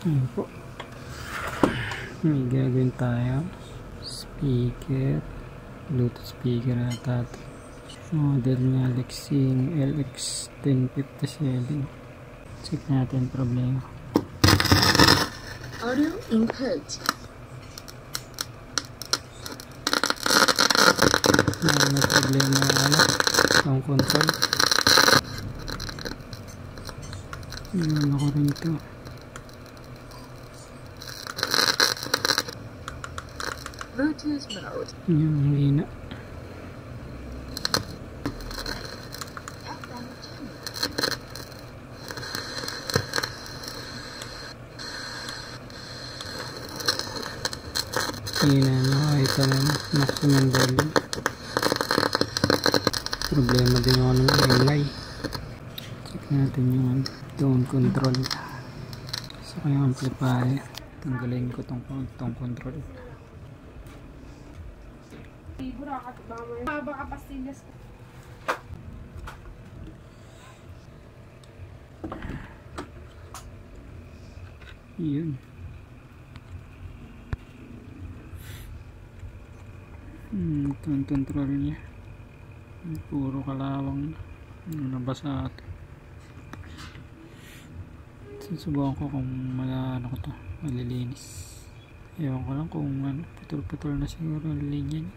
Ayan po. May gagawin tayo. Speaker. Bluetooth speaker na tato. Model niya Lexing LX1057. Check natin problema. Audio input. May problema ang console. Ano ko rin ito. Bluetooth mode. Yung hina. Hina na. Ito na maximum volume. Problema din ako ng MI. Check natin yung tone control. So yung amplifier. Tanggalin ko tong control. Yun. Tone control niya. Puro kalawang nabasa ito. Susubukan ko kung ano ko to, malilinis. Ewan ko lang kung putol-putol na siguro ang linya niya.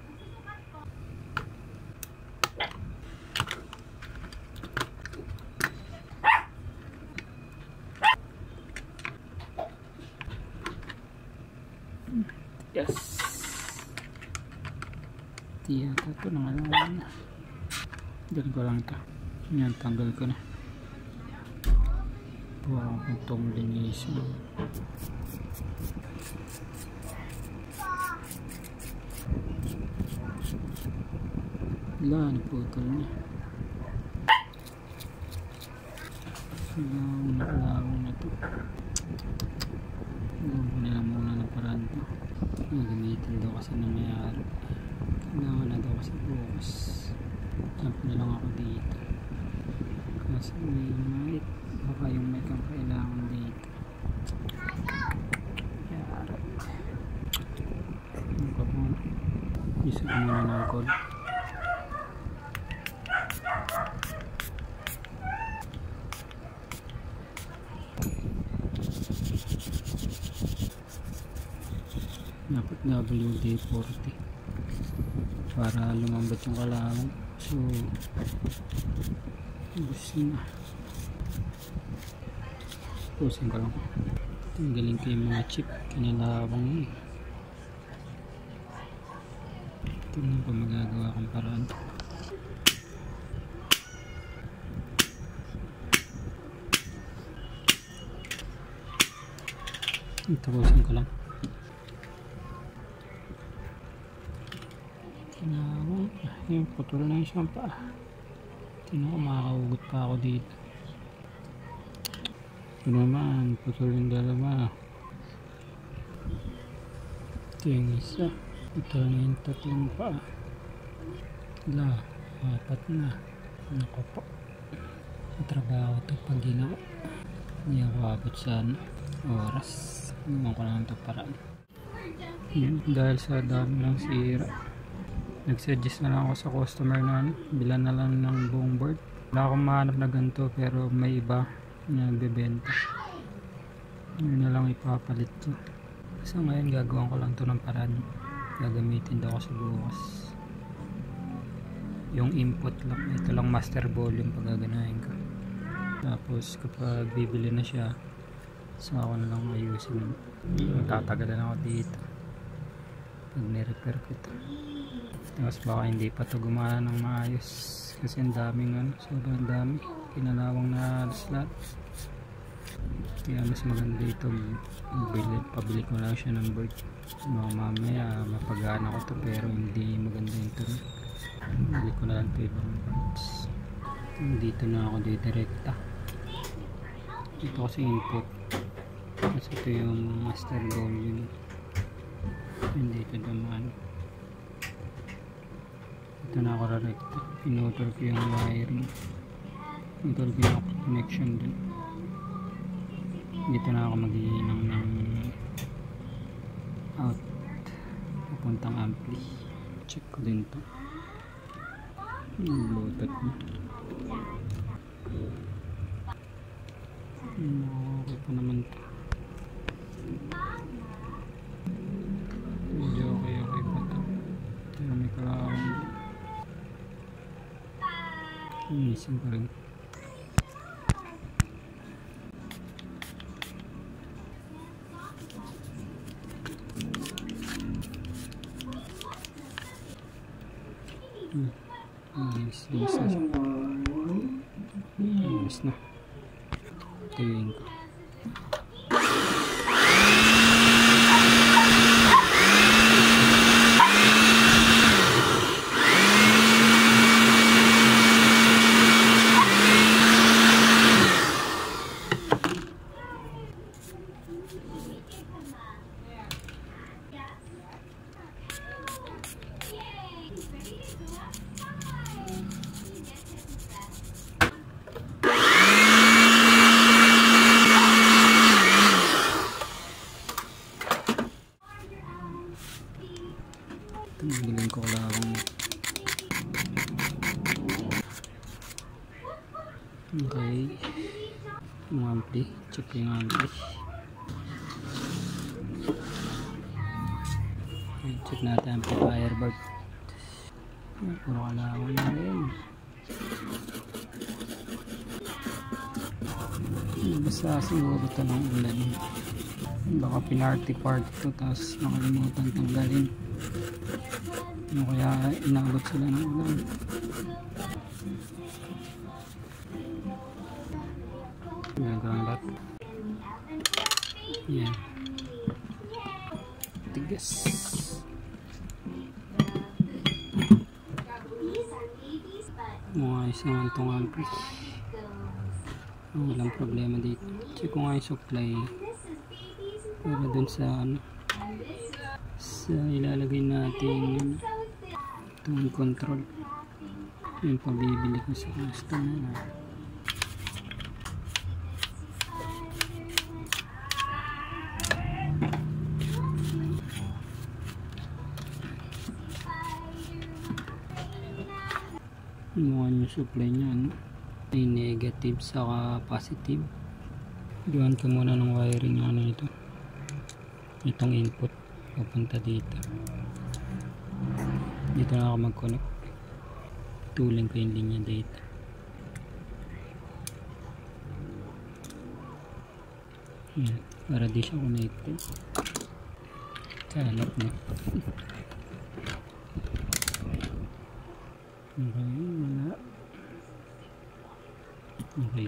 Yes. Tiyata ito na nga. Dali ko lang ito. Yan, tanggal ko na. Wow, itong linis mo. Wala, naputol na. Lawang na ito. Lawang nila muna ng paraan ito. Gagamitin daw kasi na mayari. Kailangan na daw kasi bukas. Jump na lang ako dito. Kasi may mic. Baka yung mic ang kailangan dito. Yari. Ano ka muna? Isa ko muna ng call. Dapat WD-40 para lumambot yung kalaman. So busin na. Pusin ko lang. Tanggalin ko yung mga chip kinalawang yun. Tingnan ko magagawa kong paraan. Tapusin ko lang. Yung putol na yung sampa. Tingnan ko makakahugot pa ako dito. Ito naman, putol yung dalawa. Ito yung isa. Ito na yung tatlong pa. Wala, 4 na. Naku po. Trabaho ito pag ginawa. Hindi ako abot sa oras. Naman ko lang ito paraan. Dahil sa dami ng sira, nag-suggest na lang ako sa customer na bilan na lang ng buong board. Wala akong mahanap na ganito pero may iba na bebenta. Yun na lang ipapalit ko. So ngayon gagawin ko lang ito ng paraan. Gagamitin daw ako sa bukas. Yung input lang. Ito lang master volume pag gaganahin ko. Tapos kapag bibili na siya, so ako na lang ayusin. Tatagalan ako dito pag ni-repair ko ito. Tapos baka hindi pa ito gumana ng maayos kasi ang daming sobrang dami kinalawang na slot. Kaya mas maganda ito pabili ko lang siya ng board. Mamaya mapagana ko ito pero hindi maganda ito. Bili ko na lang ito ibang parts. Dito na ako direkta. Ito kasi input kasi ito yung master volume. Hindi ito naman. Ito na ako direkta. Pinutol ko yung wiring. Pinutol ko yung connection dun. Dito na ako maghihinang ng ampli. Check ko din to. Yung bluetooth mo. Okay pa naman to. Medyo okay pa to. Pero may kalawang missing pa rin. Ayos na siya. Ayos na. Tingin ko. Tanggalin ko lang. Okay. Yung ampli. Check yung ampli. Okay, check natin amplifier board. Puro kalawang na rin. Basta siguro ito ng ulan. Baka pinarty-part ito tapos nakalimutan tanggalin. Ano kaya inabot sila ng ulan. Gagawin lahat. Yan. Tigas. Muayos naman itong ampli. Walang problema dito. Check ko nga yung supply. Pero dun sa ano, sa ilalagay natin itong control, yung pabibili ko sa customer. Mukha yung supply nya, no? May negative saka positive. Gawan ko muna ng wiring ano ito, itong input papunta dito. Dito na ako mag-connect. Tuling ko yung linya dito. Yan, para di siya connected. Kalap na. Okay, wala. Okay.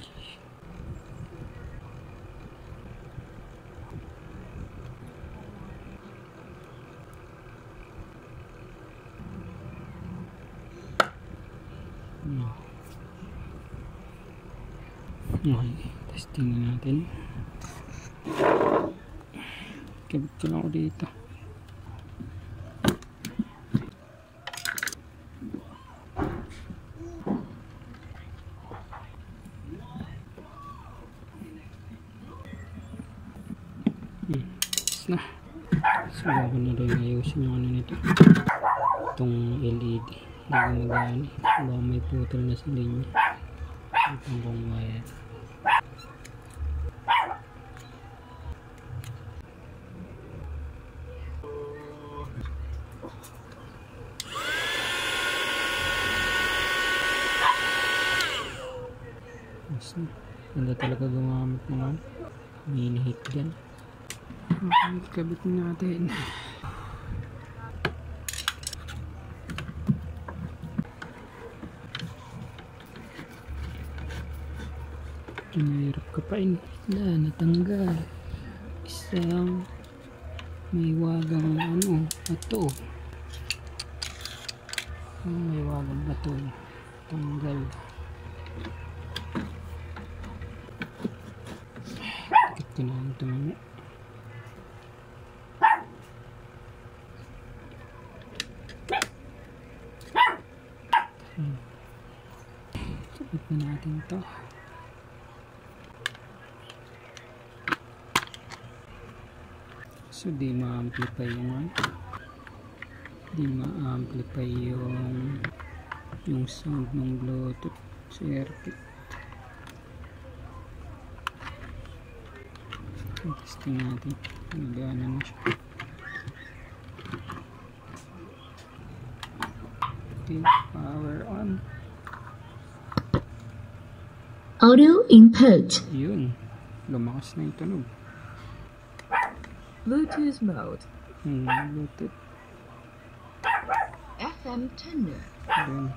Okay, testing na natin. Kabit ko lang ako dito. Na. So, ako na rin ayusin yung ano nito. Itong LED. Hindi magana. Baka may putol na sa linya. Itong kong wire. Ganda talaga gumamit naman. Minihit dyan. Kabit natin. Mahirap ka pa in. Natanggal. Isang may wagang ano, bato. May wagang bato. Tanggal. Tikit ko na ito mamaya. Sabit na natin ito. So di ma-amplify yung ano. Hindi ma-amplify yung sound ng Bluetooth circuit. Testing natin. Nagana na siya. Okay, power on. Audio input. Yun. Lumakas na yung tunog. Bluetooth mode. Bluetooth. FM tuner. Yun.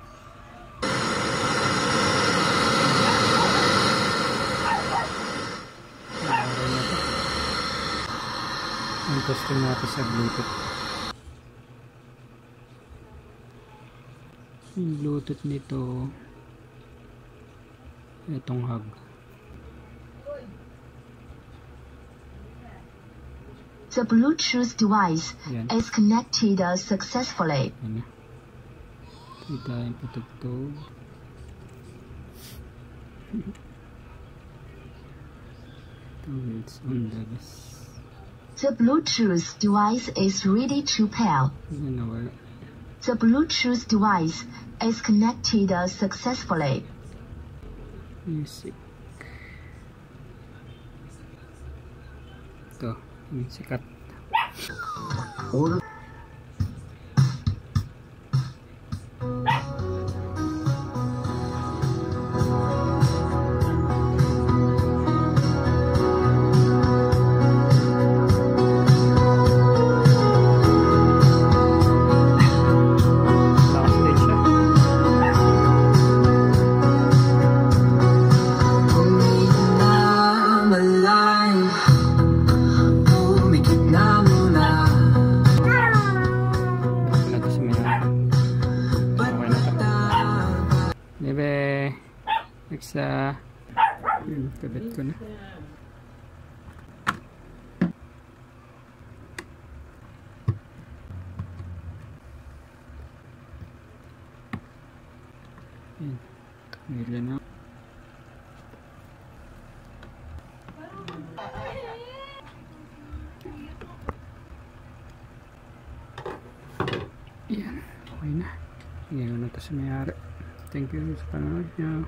Ang testing natin sa Bluetooth. Yung Bluetooth nito, itong hub. The Bluetooth device Yan. is connected successfully. Ano? Kita yung patugtog. It's on the bus. The Bluetooth device is ready to pair. Ano nawala? The Bluetooth device is connected successfully. Music. Ito, yung sikat. Lakas din siya. Wala to sa may okay na to. Bebe, Alexa. Kabit ko na. Yan. Meron na. Yan. Okay na. Ngayon na ito sa mayari. Thank you sa panonood niyo.